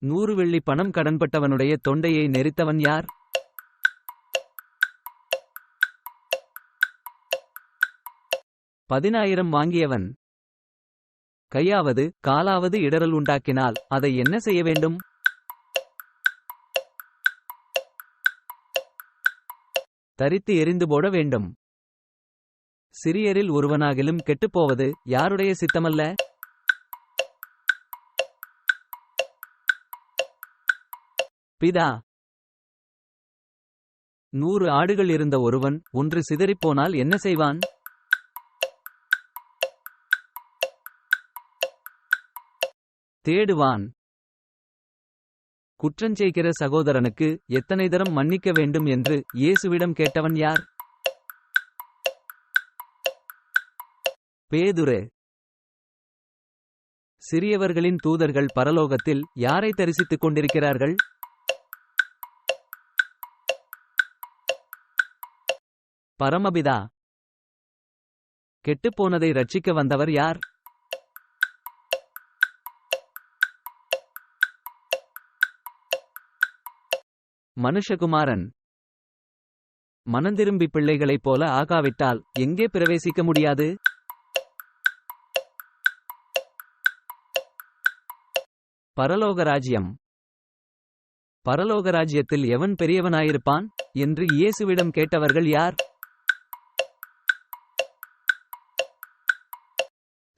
100 வெள்ளி பணம் கடன்பட்டவனுடைய தொண்டையை நெரித்தவன் யார்? 10,000 வாங்கியவன். கையாவது காலாவது இடறல் உண்டாக்கினால் அதை என்ன செய்ய வேண்டும்? தரித்து எறிந்து போட வேண்டும். சிறியரில் ஒருவனாகிலும் கெட்டுப்போவது யாருடைய சித்தமல்ல? பிதா. 100 ஆடுகள் இருந்த ஒருவன் ஒன்று சிதறிப்போனால் என்ன செய்வான்? தேடுவான். குற்றஞ்செய்கிற சகோதரனுக்கு எத்தனை தரம் மன்னிக்க வேண்டும் என்று இயேசுவிடம் கேட்டவன் யார்? பேதுரு. சிறியவர்களின் தூதர்கள் பரலோகத்தில் யாரை தரிசித்துக் கொண்டிருக்கிறார்கள்? பரமபிதா. கெட்டுப்போனதை ரட்சிக்க வந்தவர் யார்? மனுஷகுமாரன். மனந்திரும்பி பிள்ளைகளைப் போல ஆகாவிட்டால் எங்கே பிரவேசிக்க முடியாது? பரலோகராஜ்யம். பரலோகராஜ்யத்தில் எவன் பெரியவனாயிருப்பான் என்று இயேசுவிடம் கேட்டவர்கள் யார்?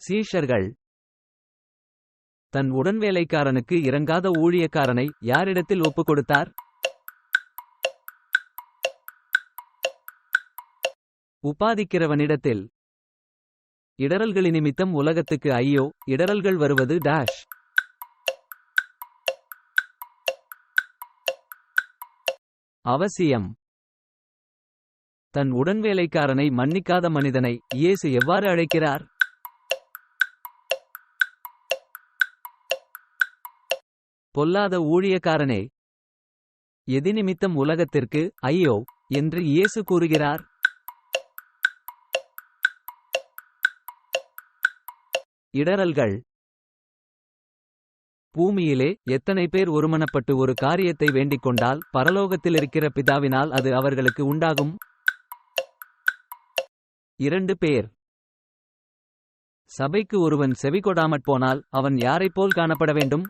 சீஷர்கள். தன் உடன்வேலைக்காரனுக்கு இறங்காத ஊழியக்காரனை யாரிடத்தில் ஒப்புக் கொடுத்தார்? உபாதிக்கிறவனிடத்தில். இடறல்களினிமித்தம் உலகத்துக்கு ஐயோ, இடறல்கள் வருவது டாஷ். அவசியம். தன் உடன்வேலைக்காரனை மன்னிக்காத மனிதனை இயேசு எவ்வாறு அழைக்கிறார்? பொல்லாத ஊழியக்காரனே. எதினிமித்தம் உலகத்திற்கு ஐயோ என்று இயேசு கூறுகிறார்? இடறல்கள். பூமியிலே எத்தனை பேர் ஒருமனப்பட்டு ஒரு காரியத்தை வேண்டிக் கொண்டால் பரலோகத்திலிருக்கிற பிதாவினால் அது அவர்களுக்கு உண்டாகும்? 2 பேர். சபைக்கு ஒருவன் செவிகொடாமற் போனால் அவன் யாரைப்போல் காணப்பட வேண்டும்?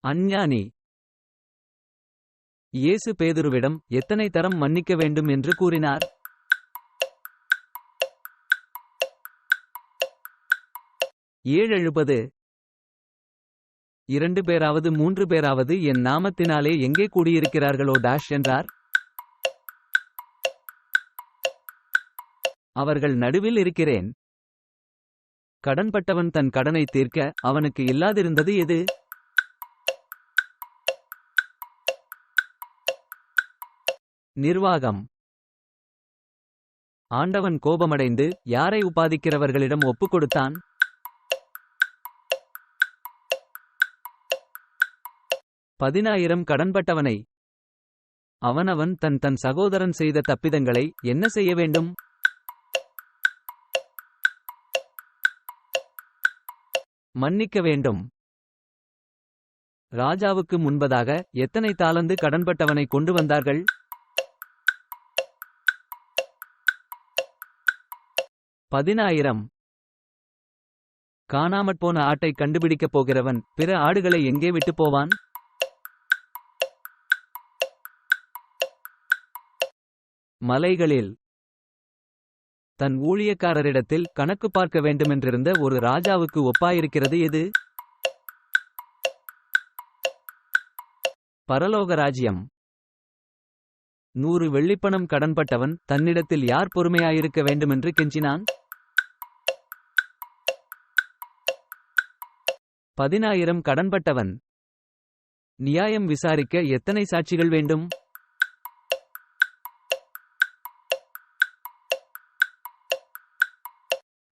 அஞ்ஞானி. இயேசு பேதுருவிடம் எத்தனை தரம் மன்னிக்க வேண்டும் என்று கூறினார்? 770. 2 பேராவது 3 பேராவது என் நாமத்தினாலே எங்கே கூடியிருக்கிறார்களோ டாஷ் என்றார்? அவர்கள் நடுவில் இருக்கிறேன். கடன்பட்டவன் தன் கடனை தீர்க்க அவனுக்கு இல்லாதிருந்தது எது? நிர்வாகம். ஆண்டவன் கோபமடைந்து யாரை உபாதிக்கிறவர்களிடம் ஒப்புக் கொடுத்தான்? 10,000 கடன்பட்டவனை. அவனவன் தன் தன் சகோதரன் செய்த தப்பிதங்களை என்ன செய்ய வேண்டும்? மன்னிக்க வேண்டும். ராஜாவுக்கு முன்பதாக எத்தனை தாலந்து கடன்பட்டவனை கொண்டு வந்தார்கள்? 10,000. காணாமற்போன ஆட்டை கண்டுபிடிக்கப் போகிறவன் பிற ஆடுகளை எங்கே விட்டுப் போவான்? மலைகளில். தன் ஊழியக்காரரிடத்தில் கணக்கு பார்க்க வேண்டுமென்றிருந்த ஒரு ராஜாவுக்கு ஒப்பாயிருக்கிறது எது? பரலோகராஜ்யம். 100 வெள்ளிப்பணம் கடன்பட்டவன் தன்னிடத்தில் யார் பொறுமையாயிருக்க வேண்டுமென்று கெஞ்சினான்? 10,000 கடன்பட்டவன். நியாயம் விசாரிக்க எத்தனை சாட்சிகள் வேண்டும்?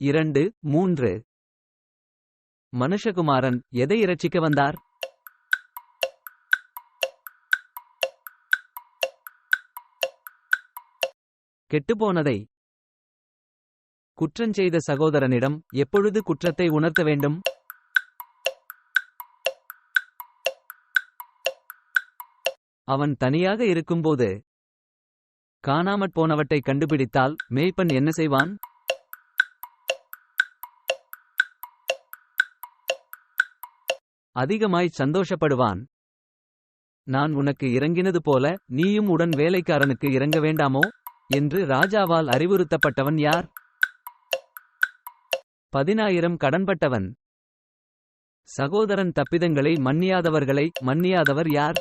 2, 3. மனுஷகுமாரன் எதை இரட்சிக்க வந்தார்? கெட்டுப்போனதை. குற்றஞ்செய்த சகோதரனிடம் எப்பொழுது குற்றத்தை உணர்த்த வேண்டும்? அவன் தனியாக இருக்கும்போது. காணாமற் போனவற்றை கண்டுபிடித்தால் மேய்ப்பன் என்ன செய்வான்? அதிகமாய் சந்தோஷப்படுவான். நான் உனக்கு இறங்கினது போல நீயும் உடன் வேலைக்காரனுக்கு இறங்க வேண்டாமோ என்று ராஜாவால் அறிவுறுத்தப்பட்டவன் யார்? 10000 கடன்பட்டவன். சகோதரன் தப்பிதங்களை மன்னியாதவர் யார்?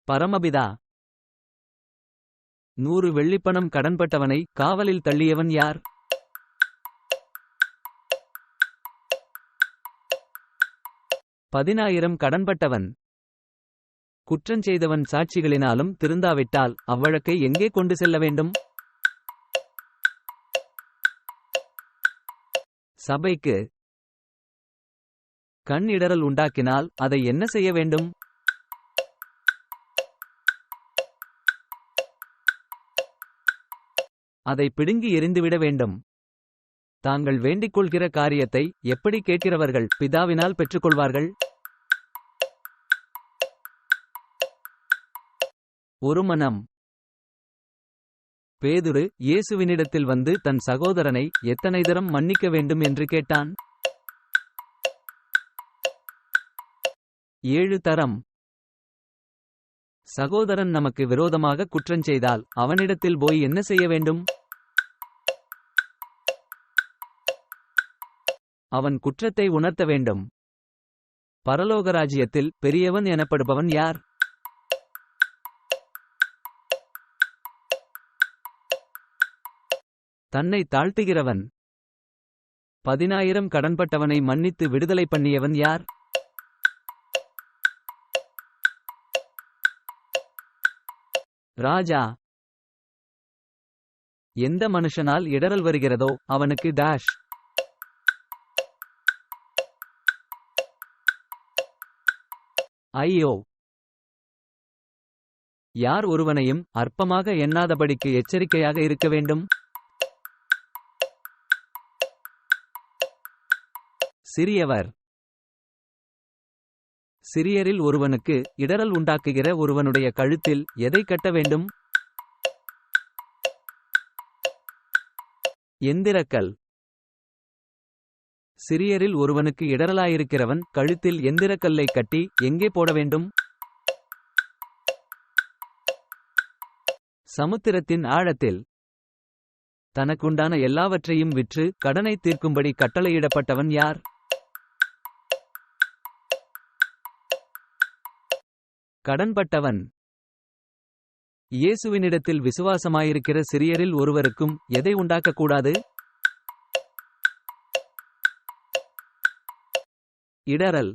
பரமபிதா. 100 வெள்ளிப்பணம் கடன்பட்டவனை காவலில் தள்ளியவன் யார்? பதினாயிரம் கடன்பட்டவன். குற்றஞ்செய்தவன் சாட்சிகளினாலும் திருந்தாவிட்டால் அவ்வழக்கை எங்கே கொண்டு செல்ல வேண்டும்? சபைக்கு. கண் இடறல் உண்டாக்கினால் அதை என்ன செய்ய வேண்டும்? அதை பிடுங்கி எறிந்துவிட வேண்டும். தாங்கள் வேண்டிக்கொள்கிற காரியத்தை எப்படி கேட்கிறவர்கள் பிதாவினால் பெற்றுக்கொள்வார்கள்? ஒரு மனம். பேதுரு இயேசுவினிடத்தில் வந்து தன் சகோதரனை எத்தனை தரம் மன்னிக்க வேண்டும் என்று கேட்டான்? 7 தரம். சகோதரன் நமக்கு விரோதமாக குற்றஞ்செய்தால் அவனிடத்தில் போய் என்ன செய்ய வேண்டும்? அவன் குற்றத்தை உணர்த்த வேண்டும். பரலோகராஜ்யத்தில் பெரியவன் எனப்படுபவன் யார்? தன்னை தாழ்த்துகிறவன். 10000 கடன்பட்டவனை மன்னித்து விடுதலை பண்ணியவன் யார்? ராஜா. எந்த மனுஷனால் இடறல் வருகிறதோ அவனுக்கு டாஷ். ஐயோ. யார் ஒருவனையும் அற்பமாக எண்ணாதபடிக்கு எச்சரிக்கையாக இருக்க வேண்டும்? சிறியவர். சிறியரில் ஒருவனுக்கு இடறல் உண்டாக்குகிற ஒருவனுடைய கழுத்தில் எதை கட்ட வேண்டும்? எந்திரக்கல். சிறியரில் ஒருவனுக்கு இடறலாயிருக்கிறவன் கழுத்தில் எந்திரக்கல்லை கட்டி எங்கே போட வேண்டும்? சமுத்திரத்தின் ஆழத்தில். தனக்குண்டான எல்லாவற்றையும் விற்று கடனை தீர்க்கும்படி கட்டளையிடப்பட்டவன் யார்? கடன்பட்டவன். இயேசுவினிடத்தில் விசுவாசமாயிருக்கிற சிறியரில் ஒருவருக்கும் எதை உண்டாக்கக்கூடாது? இடறல்.